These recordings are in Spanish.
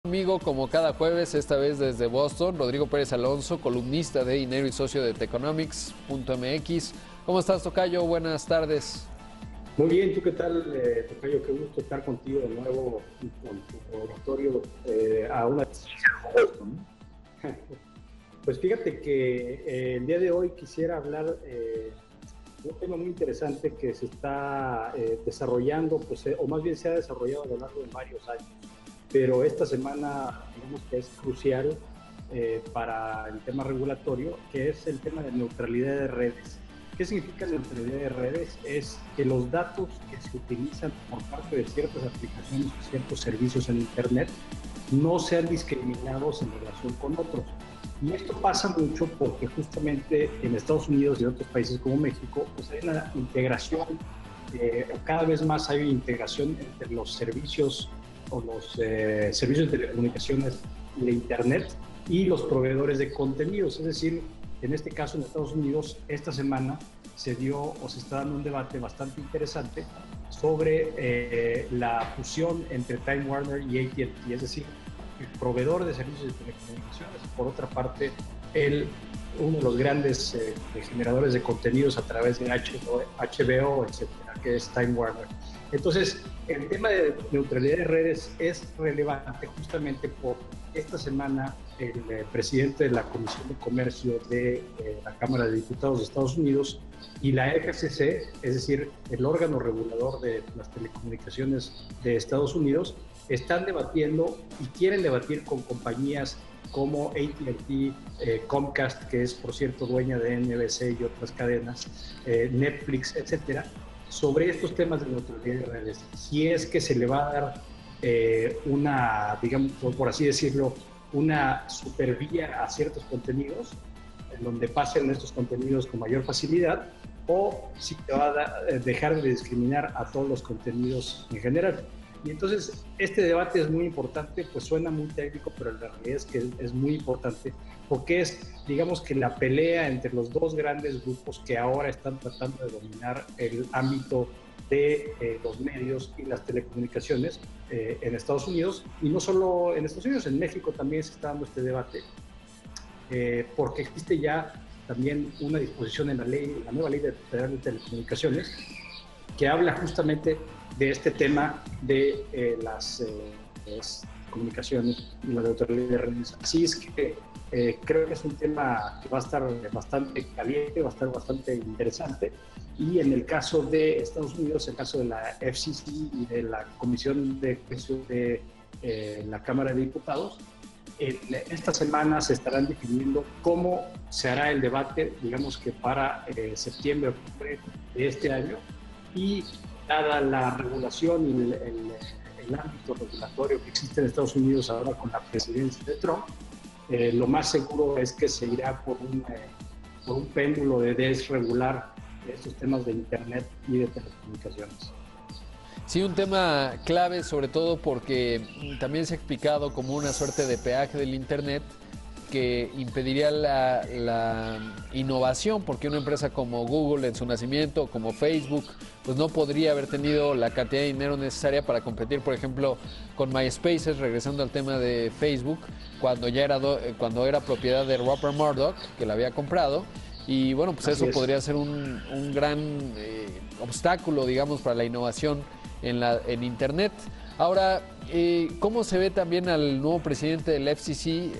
Conmigo, como cada jueves, esta vez desde Boston, Rodrigo Pérez Alonso, columnista de dinero y socio de Techonomics.mx. ¿Cómo estás, tocayo? Buenas tardes. Muy bien, ¿tú qué tal, Tocayo? Qué gusto estar contigo de nuevo con tu auditorio a una distancia de gusto, ¿no? Pues fíjate que el día de hoy quisiera hablar de un tema muy interesante que se está desarrollando, pues, o más bien se ha desarrollado a lo largo de varios años, pero esta semana digamos que es crucial para el tema regulatorio, que es el tema de neutralidad de redes. ¿Qué significa neutralidad de redes? Es que los datos que se utilizan por parte de ciertas aplicaciones o ciertos servicios en Internet no sean discriminados en relación con otros. Y esto pasa mucho porque justamente en Estados Unidos y en otros países como México, pues hay una integración, cada vez más hay una integración entre los servicios o los servicios de telecomunicaciones y de Internet y los proveedores de contenidos. Es decir, en este caso en Estados Unidos, esta semana se dio o se está dando un debate bastante interesante sobre la fusión entre Time Warner y AT&T, es decir, el proveedor de servicios de telecomunicaciones, por otra parte, uno de los grandes generadores de contenidos a través de HBO, etcétera, que es Time Warner. Entonces, el tema de neutralidad de redes es relevante justamente por esta semana el presidente de la Comisión de Comercio de la Cámara de Diputados de Estados Unidos y la FCC, es decir, el órgano regulador de las telecomunicaciones de Estados Unidos, están debatiendo y quieren debatir con compañías como AT&T, Comcast, que es por cierto dueña de NBC y otras cadenas, Netflix, etcétera, sobre estos temas de neutralidad de redes. Si es que se le va a dar una, digamos, por así decirlo, una supervía a ciertos contenidos, en donde pasen estos contenidos con mayor facilidad, o si te va a dejar de discriminar a todos los contenidos en general. Y entonces este debate es muy importante, pues suena muy técnico, pero la realidad es que es muy importante porque es, digamos que la pelea entre los dos grandes grupos que ahora están tratando de dominar el ámbito de los medios y las telecomunicaciones en Estados Unidos, y no solo en Estados Unidos, en México también se está dando este debate, porque existe ya también una disposición en la ley, la nueva ley federal de telecomunicaciones, que habla justamente de este tema de las comunicaciones y la neutralidad de redes. Así es que creo que es un tema que va a estar bastante caliente, va a estar bastante interesante. Y en el caso de Estados Unidos, en el caso de la FCC y de la Comisión de Juicio de la Cámara de Diputados, esta semana se estarán definiendo cómo se hará el debate, digamos que para septiembre, octubre de este año, y dada la regulación y el ámbito regulatorio que existe en Estados Unidos ahora con la presidencia de Trump, lo más seguro es que se irá por un péndulo de desregular estos temas de Internet y de telecomunicaciones. Sí, un tema clave, sobre todo porque también se ha explicado como una suerte de peaje del Internet que impediría la innovación, porque una empresa como Google en su nacimiento, como Facebook, pues no podría haber tenido la cantidad de dinero necesaria para competir, por ejemplo, con MySpace, regresando al tema de Facebook, cuando era propiedad de Rupert Murdoch, que la había comprado. Y bueno, pues Así eso es. podría ser un gran obstáculo, digamos, para la innovación en Internet. Ahora, ¿cómo se ve también al nuevo presidente del FCC,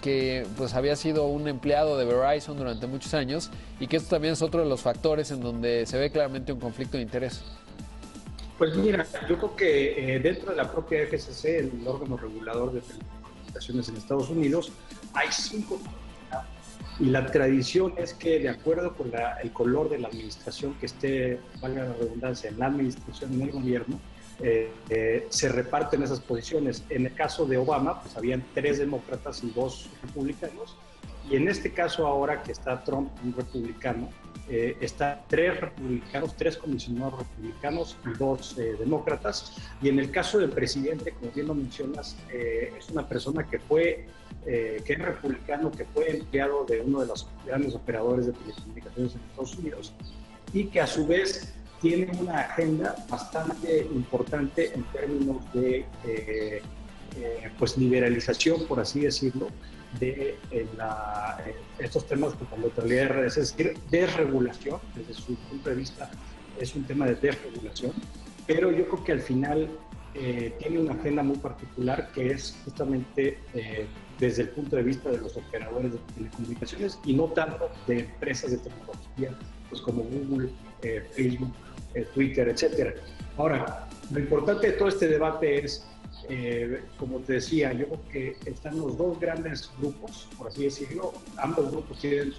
que pues había sido un empleado de Verizon durante muchos años, y que esto también es otro de los factores en donde se ve claramente un conflicto de interés? Pues mira, yo creo que dentro de la propia FCC, el órgano regulador de telecomunicaciones en Estados Unidos, hay 5 y la tradición es que de acuerdo con el color de la administración que esté, valga la redundancia, en la administración, en el gobierno, se reparten esas posiciones. En el caso de Obama, pues habían 3 demócratas y 2 republicanos, y en este caso ahora que está Trump, un republicano, está 3 republicanos, 3 comisionados republicanos y 2 demócratas, y en el caso del presidente, como bien lo mencionas, es una persona que es republicano, que fue empleado de uno de los grandes operadores de telecomunicaciones en Estados Unidos, y que a su vez tiene una agenda bastante importante en términos de pues liberalización, por así decirlo, de estos temas de la neutralidad de redes, es decir, desregulación, desde su punto de vista es un tema de desregulación, pero yo creo que al final tiene una agenda muy particular que es justamente desde el punto de vista de los operadores de telecomunicaciones y no tanto de empresas de tecnología, pues como Google, Facebook, Twitter, etcétera. Ahora, lo importante de todo este debate es, como te decía, yo creo que están los dos grandes grupos, por así decirlo. Ambos grupos tienen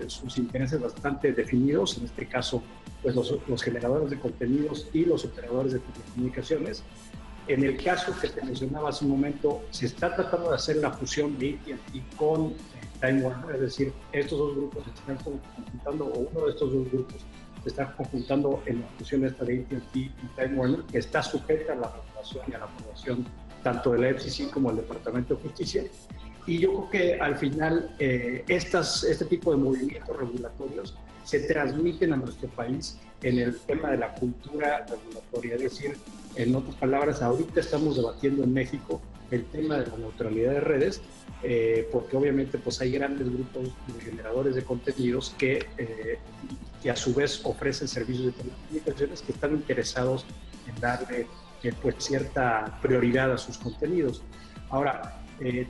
sus intereses bastante definidos, en este caso, pues los generadores de contenidos y los operadores de telecomunicaciones. En el caso que te mencionaba hace un momento, se está tratando de hacer la fusión de AT&T con Time Warner, es decir, estos dos grupos se están conjuntando, o uno de estos dos grupos se está conjuntando en la fusión esta de AT&T y Time Warner, que está sujeta a la regulación y a la aprobación tanto de la FCC como del Departamento de Justicia. Y yo creo que al final este tipo de movimientos regulatorios se transmiten a nuestro país en el tema de la cultura regulatoria. Es decir, en otras palabras, ahorita estamos debatiendo en México el tema de la neutralidad de redes, porque obviamente pues hay grandes grupos de generadores de contenidos que a su vez ofrecen servicios de telecomunicaciones que están interesados en darle pues cierta prioridad a sus contenidos. Ahora,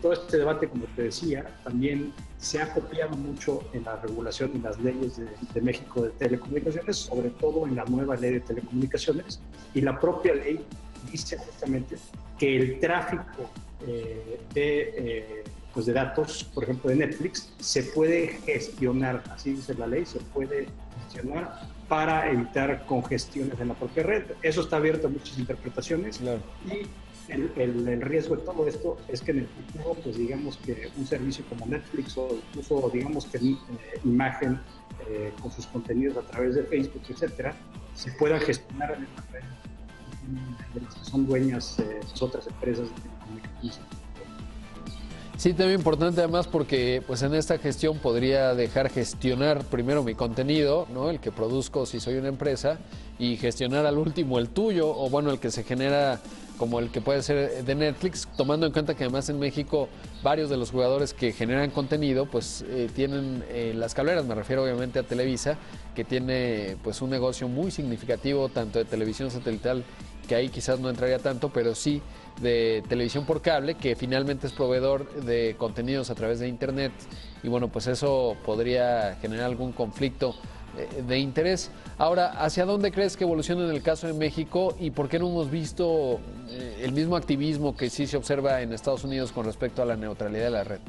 todo este debate, como te decía, también se ha copiado mucho en la regulación y las leyes de México de telecomunicaciones, sobre todo en la nueva ley de telecomunicaciones, y la propia ley dice justamente que el tráfico pues de datos, por ejemplo de Netflix, se puede gestionar, así dice la ley, se puede gestionar para evitar congestiones en la propia red. Eso está abierto a muchas interpretaciones. Claro. Y el riesgo de todo esto es que en el futuro, pues digamos que un servicio como Netflix o incluso digamos que imagen con sus contenidos a través de Facebook, etcétera, se pueda gestionar en la red de las que son dueñas las otras empresas de telecomunicaciones. Sí, también importante además porque pues en esta gestión podría dejar gestionar primero mi contenido, ¿no? El que produzco si soy una empresa, y gestionar al último el tuyo, o bueno, el que se genera como el que puede ser de Netflix, tomando en cuenta que además en México varios de los jugadores que generan contenido pues tienen las cableras, me refiero obviamente a Televisa, que tiene pues un negocio muy significativo tanto de televisión satelital, que ahí quizás no entraría tanto, pero sí de televisión por cable, que finalmente es proveedor de contenidos a través de internet, y bueno, pues eso podría generar algún conflicto de interés. Ahora, ¿hacia dónde crees que evoluciona en el caso de México y por qué no hemos visto el mismo activismo que sí se observa en Estados Unidos con respecto a la neutralidad de la red?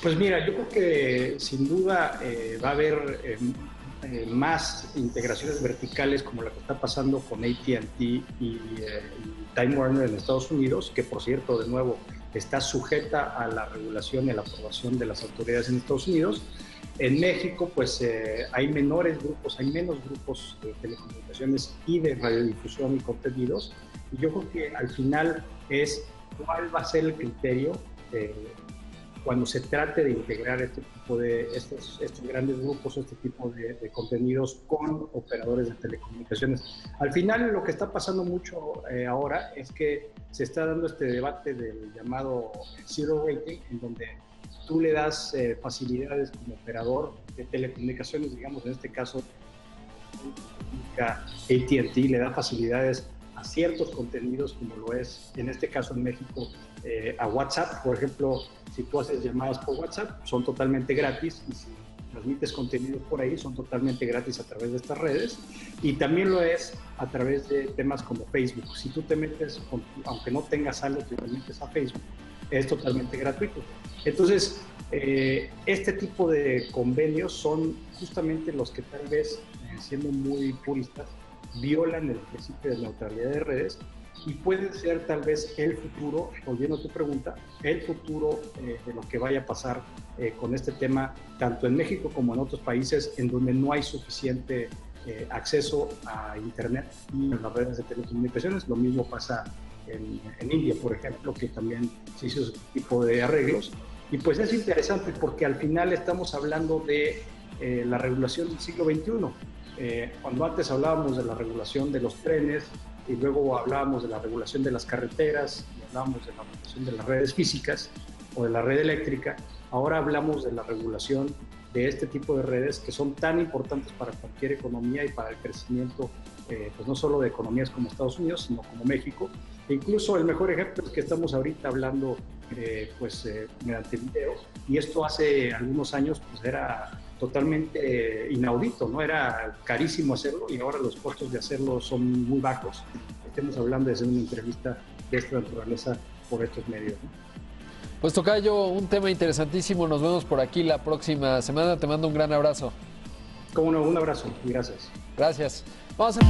Pues mira, yo creo que sin duda va a haber más integraciones verticales como la que está pasando con AT&T y Time Warner en Estados Unidos, que por cierto, de nuevo, está sujeta a la regulación y a la aprobación de las autoridades en Estados Unidos. En México, pues hay menos grupos de telecomunicaciones y de radiodifusión y contenidos. Y yo creo que al final es cuál va a ser el criterio cuando se trate de integrar este tipo de estos grandes grupos, este tipo de contenidos con operadores de telecomunicaciones. Al final, lo que está pasando mucho ahora es que se está dando este debate del llamado zero rating, en donde tú le das facilidades como operador de telecomunicaciones, digamos en este caso AT&T le da facilidades a ciertos contenidos, como lo es en este caso en México a WhatsApp. Por ejemplo, si tú haces llamadas por WhatsApp son totalmente gratis, y si transmites contenido por ahí son totalmente gratis a través de estas redes, y también lo es a través de temas como Facebook. Si tú te metes, aunque no tengas algo, te metes a Facebook, es totalmente gratuito. Entonces, este tipo de convenios son justamente los que tal vez, siendo muy puristas, violan el principio de neutralidad de redes y pueden ser tal vez el futuro, volviendo a tu pregunta, el futuro de lo que vaya a pasar con este tema, tanto en México como en otros países en donde no hay suficiente acceso a Internet y a las redes de telecomunicaciones. Lo mismo pasa en India, por ejemplo, que también se hizo ese tipo de arreglos. Y pues es interesante porque al final estamos hablando de la regulación del siglo XXI. Cuando antes hablábamos de la regulación de los trenes y luego hablábamos de la regulación de las carreteras, hablamos de la regulación de las redes físicas o de la red eléctrica, ahora hablamos de la regulación de este tipo de redes que son tan importantes para cualquier economía y para el crecimiento, pues no solo de economías como Estados Unidos, sino como México. E incluso el mejor ejemplo es que estamos ahorita hablando mediante video, y esto hace algunos años pues era totalmente inaudito, ¿no? Era carísimo hacerlo y ahora los costos de hacerlo son muy bajos. Estamos hablando de hacer una entrevista de esta naturaleza por estos medios, ¿no? Pues tocayo, un tema interesantísimo. Nos vemos por aquí la próxima semana. Te mando un gran abrazo. Cómo no, un abrazo y gracias. Gracias. Vamos a...